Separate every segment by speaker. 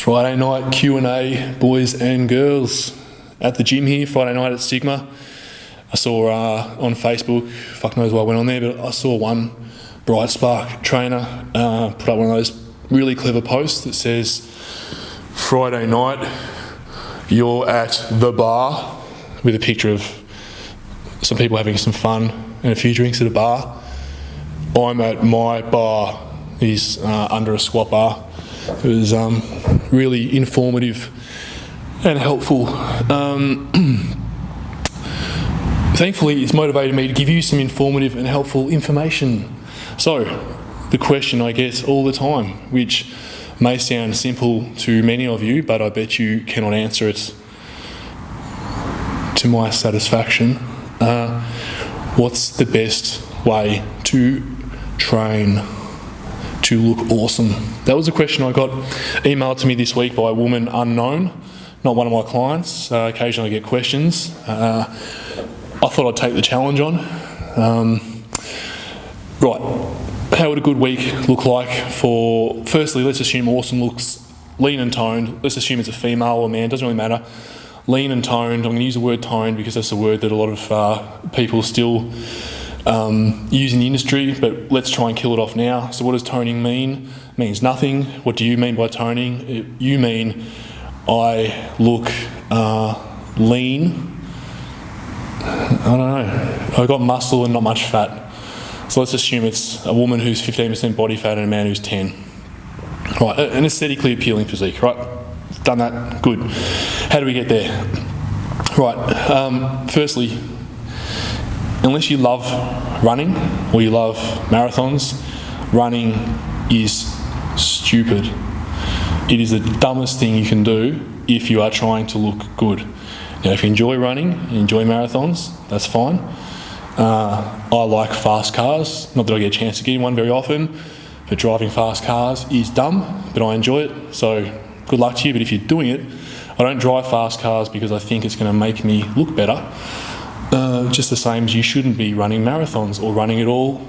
Speaker 1: Friday night Q&A, boys and girls. At the gym here, Friday night at Sigma. I saw on Facebook, fuck knows why I went on there, but I saw one Bright Spark trainer put up one of those really clever posts that says, Friday night, you're at the bar, with a picture of some people having some fun and a few drinks at a bar. I'm at my bar. He's under a squat bar. It was really informative and helpful. Thankfully, it's motivated me to give you some informative and helpful information. So, the question I get all the time, which may sound simple to many of you, but I bet you cannot answer it to my satisfaction. What's the best way to train to look awesome? That was a question I got emailed to me this week by a woman unknown, not one of my clients. Occasionally I get questions. I thought I'd take the challenge on. Right, how would a good week look like for, firstly, let's assume awesome looks lean and toned. Let's assume it's a female or a man, doesn't really matter. Lean and toned. I'm going to use the word toned because that's a word that a lot of people still use in the industry, but let's try and kill it off now. So what does toning mean? It means nothing. What do you mean by toning? You mean I look lean. I don't know. I've got muscle and not much fat. So let's assume it's a woman who's 15% body fat and a man who's 10. Right, an aesthetically appealing physique, right? Done that, good. How do we get there? Right, firstly, unless you love running or you love marathons, running is stupid. It is the dumbest thing you can do if you are trying to look good. Now, if you enjoy running, you enjoy marathons, that's fine. I like fast cars, not that I get a chance to get in one very often, but driving fast cars is dumb, but I enjoy it, so good luck to you. But if you're doing it, I don't drive fast cars because I think it's going to make me look better. Just the same as you shouldn't be running marathons or running at all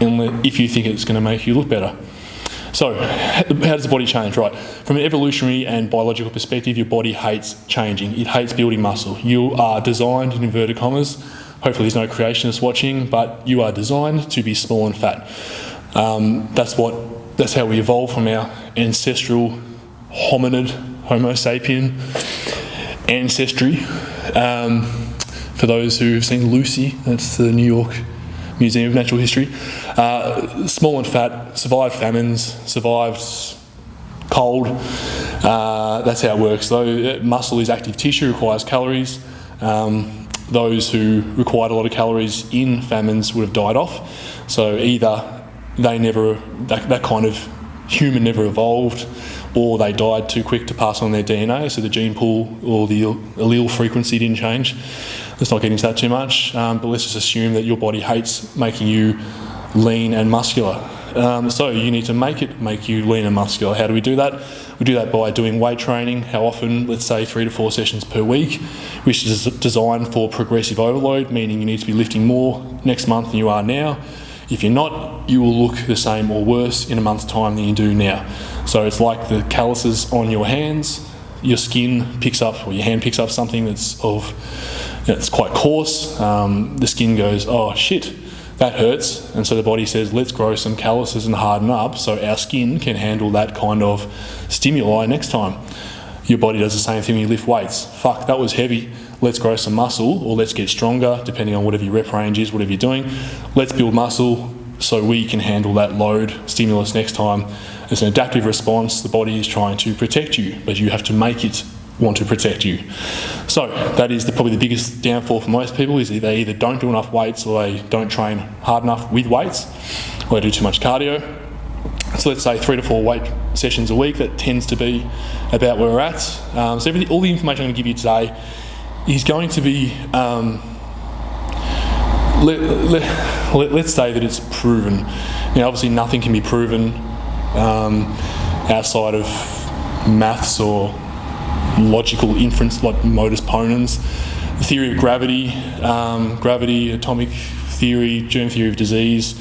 Speaker 1: if you think it's going to make you look better. So, how does the body change? Right, from an evolutionary and biological perspective, your body hates changing. It hates building muscle. You are designed, in inverted commas, hopefully there's no creationists watching, but you are designed to be small and fat. That's how we evolved from our ancestral hominid, Homo sapien ancestry. For those who've seen Lucy, that's the New York Museum of Natural History. Small and fat, survived famines, survived cold. That's how it works. Though muscle is active tissue, requires calories. Those who required a lot of calories in famines would have died off. So either that kind of human never evolved, or they died too quick to pass on their DNA, so the gene pool or the allele frequency didn't change. Let's not get into that too much, but let's just assume that your body hates making you lean and muscular. So you need to make you lean and muscular. How do we do that? We do that by doing weight training. How often? Let's say 3 to 4 sessions per week, which is designed for progressive overload, meaning you need to be lifting more next month than you are now. If you're not, you will look the same or worse in a month's time than you do now. So it's like the calluses on your hands. Your skin picks up, or your hand picks up something that's it's quite coarse. The skin goes, oh shit, that hurts. And so the body says, let's grow some calluses and harden up so our skin can handle that kind of stimuli next time. Your body does the same thing when you lift weights. Fuck, that was heavy. Let's grow some muscle, or let's get stronger, depending on whatever your rep range is, whatever you're doing. Let's build muscle so we can handle that load stimulus next time. It's an adaptive response. The body is trying to protect you, but you have to make it want to protect you. So that is probably the biggest downfall for most people, is they either don't do enough weights or they don't train hard enough with weights, or they do too much cardio. So let's say 3 to 4 weight sessions a week. That tends to be about where we're at. So all the information I'm going to give you today is going to be, let's say that it's proven. Now, obviously nothing can be proven outside of maths or logical inference, like modus ponens. The theory of gravity, atomic theory, germ theory of disease,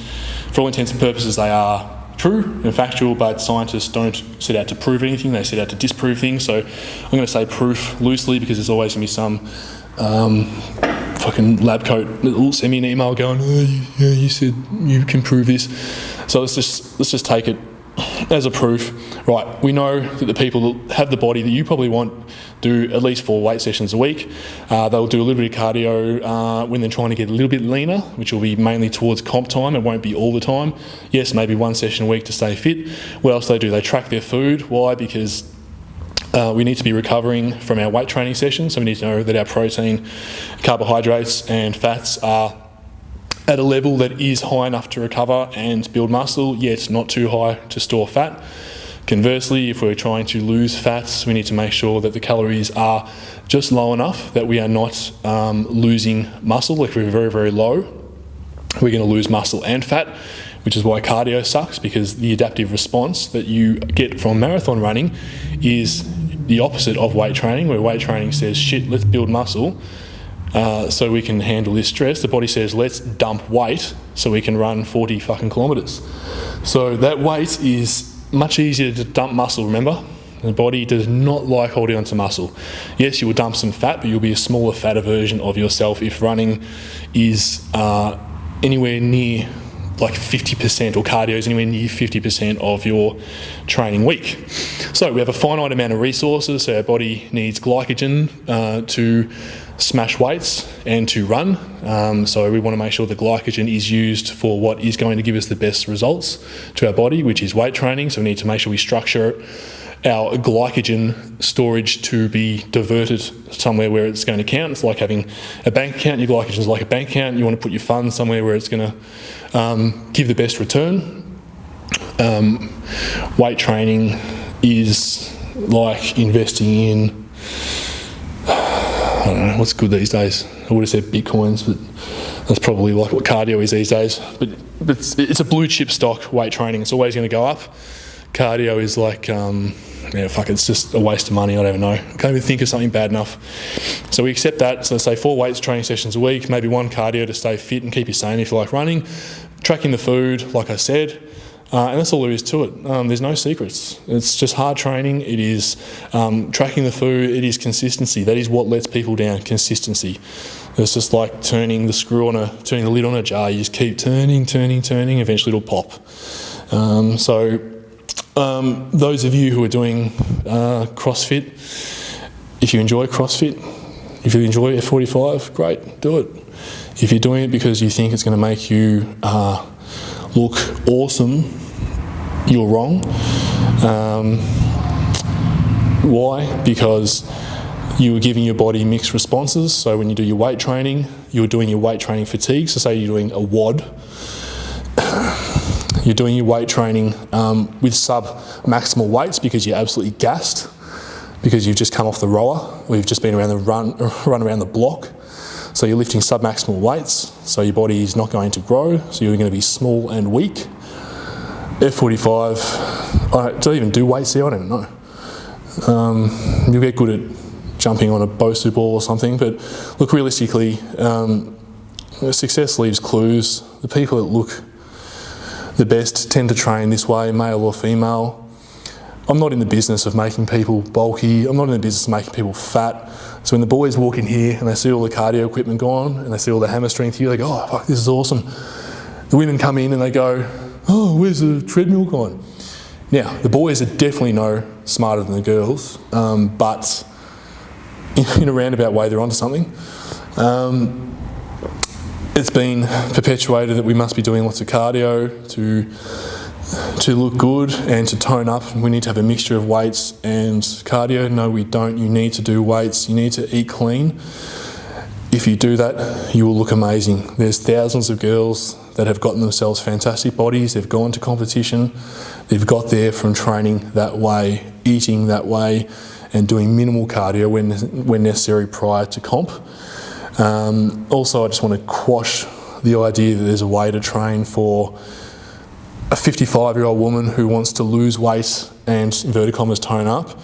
Speaker 1: for all intents and purposes, they are true and factual, but scientists don't set out to prove anything, they set out to disprove things. So I'm going to say proof loosely, because there's always going to be some fucking lab coat that will send me an email going, oh, yeah, you said you can prove this. So let's just take it as a proof. Right, we know that the people that have the body that you probably want do at least 4 weight sessions a week. They'll do a little bit of cardio when they're trying to get a little bit leaner, which will be mainly towards comp time. It won't be all the time. Yes, maybe 1 session a week to stay fit. What else do? They track their food. Why? Because we need to be recovering from our weight training session, so we need to know that our protein, carbohydrates and fats are at a level that is high enough to recover and build muscle, yet not too high to store fat. Conversely, if we're trying to lose fats, we need to make sure that the calories are just low enough that we are not losing muscle. If we're very, very low, we're going to lose muscle and fat, which is why cardio sucks, because the adaptive response that you get from marathon running is the opposite of weight training, where weight training says, shit, let's build muscle so we can handle this stress. The body says, let's dump weight so we can run 40 fucking kilometres. So that weight is much easier to dump muscle, remember? The body does not like holding onto muscle. Yes, you will dump some fat, but you'll be a smaller, fatter version of yourself if running is anywhere near like 50%, or cardio is anywhere near 50% of your training week. So we have a finite amount of resources, so our body needs glycogen to smash weights and to run. So we want to make sure the glycogen is used for what is going to give us the best results to our body, which is weight training. So we need to make sure we structure our glycogen storage to be diverted somewhere where it's going to count. It's like having a bank account. Your glycogen is like a bank account. You want to put your funds somewhere where it's going to give the best return. Weight training is like investing in, I don't know, what's good these days? I would have said bitcoins, but that's probably like what cardio is these days. But it's a blue chip stock, weight training. It's always going to go up. Cardio is like, it's just a waste of money. I don't even know. I can't even think of something bad enough. So we accept that. So let's say 4 weights training sessions a week, maybe 1 cardio to stay fit and keep you sane if you like running. Tracking the food, like I said, and that's all there is to it. There's no secrets. It's just hard training. It is tracking the food. It is consistency. That is what lets people down, consistency. It's just like turning the lid on a jar. You just keep turning, eventually it'll pop. Those of you who are doing CrossFit, if you enjoy CrossFit, if you enjoy F45, great, do it. If you're doing it because you think it's going to make you look awesome, you're wrong. Why? Because you are giving your body mixed responses. So when you do your weight training, you're doing your weight training fatigue. So say you're doing a WOD. You're doing your weight training with sub-maximal weights because you're absolutely gassed, because you've just come off the rower, or you've just been around the run around the block. So you're lifting sub-maximal weights, so your body is not going to grow, so you're going to be small and weak. F45, do I even do weights there? I don't even know. You'll get good at jumping on a Bosu ball or something, but look, realistically, success leaves clues. The people that look the best tend to train this way, male or female. I'm not in the business of making people bulky. I'm not in the business of making people fat. So when the boys walk in here and they see all the cardio equipment gone and they see all the hammer strength here, they go, oh, fuck, this is awesome. The women come in and they go, oh, where's the treadmill gone? Now, the boys are definitely no smarter than the girls, but in a roundabout way, they're onto something. It's been perpetuated that we must be doing lots of cardio to look good and to tone up. We need to have a mixture of weights and cardio. No, we don't. You need to do weights. You need to eat clean. If you do that, you will look amazing. There's thousands of girls that have gotten themselves fantastic bodies. They've gone to competition. They've got there from training that way, eating that way, and doing minimal cardio when necessary prior to comp. Also, I just want to quash the idea that there's a way to train for a 55-year-old woman who wants to lose weight and, inverted commas, tone up,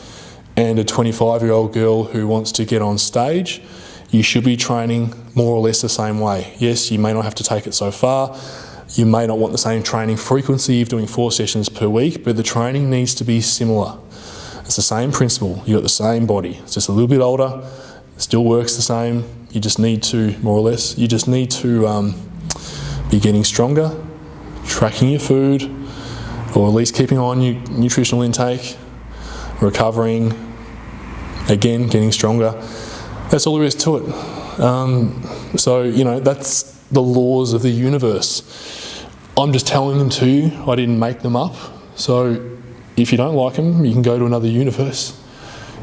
Speaker 1: and a 25-year-old girl who wants to get on stage. You should be training more or less the same way. Yes, you may not have to take it so far. You may not want the same training frequency of doing 4 sessions per week, but the training needs to be similar. It's the same principle. You've got the same body. It's just a little bit older. It still works the same. You just need to, more or less, you just need to be getting stronger, tracking your food, or at least keeping on your nutritional intake, recovering, again, getting stronger. That's all there is to it. So, that's the laws of the universe. I'm just telling them to you. I didn't make them up. So if you don't like them, you can go to another universe,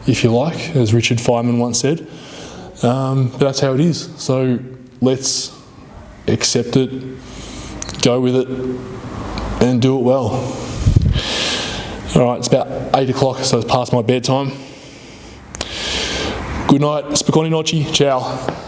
Speaker 1: if you like, as Richard Feynman once said. But that's how it is. So let's accept it, go with it, and do it well. All right, it's about 8 o'clock, so it's past my bedtime. Good night, spokojnej noci, ciao.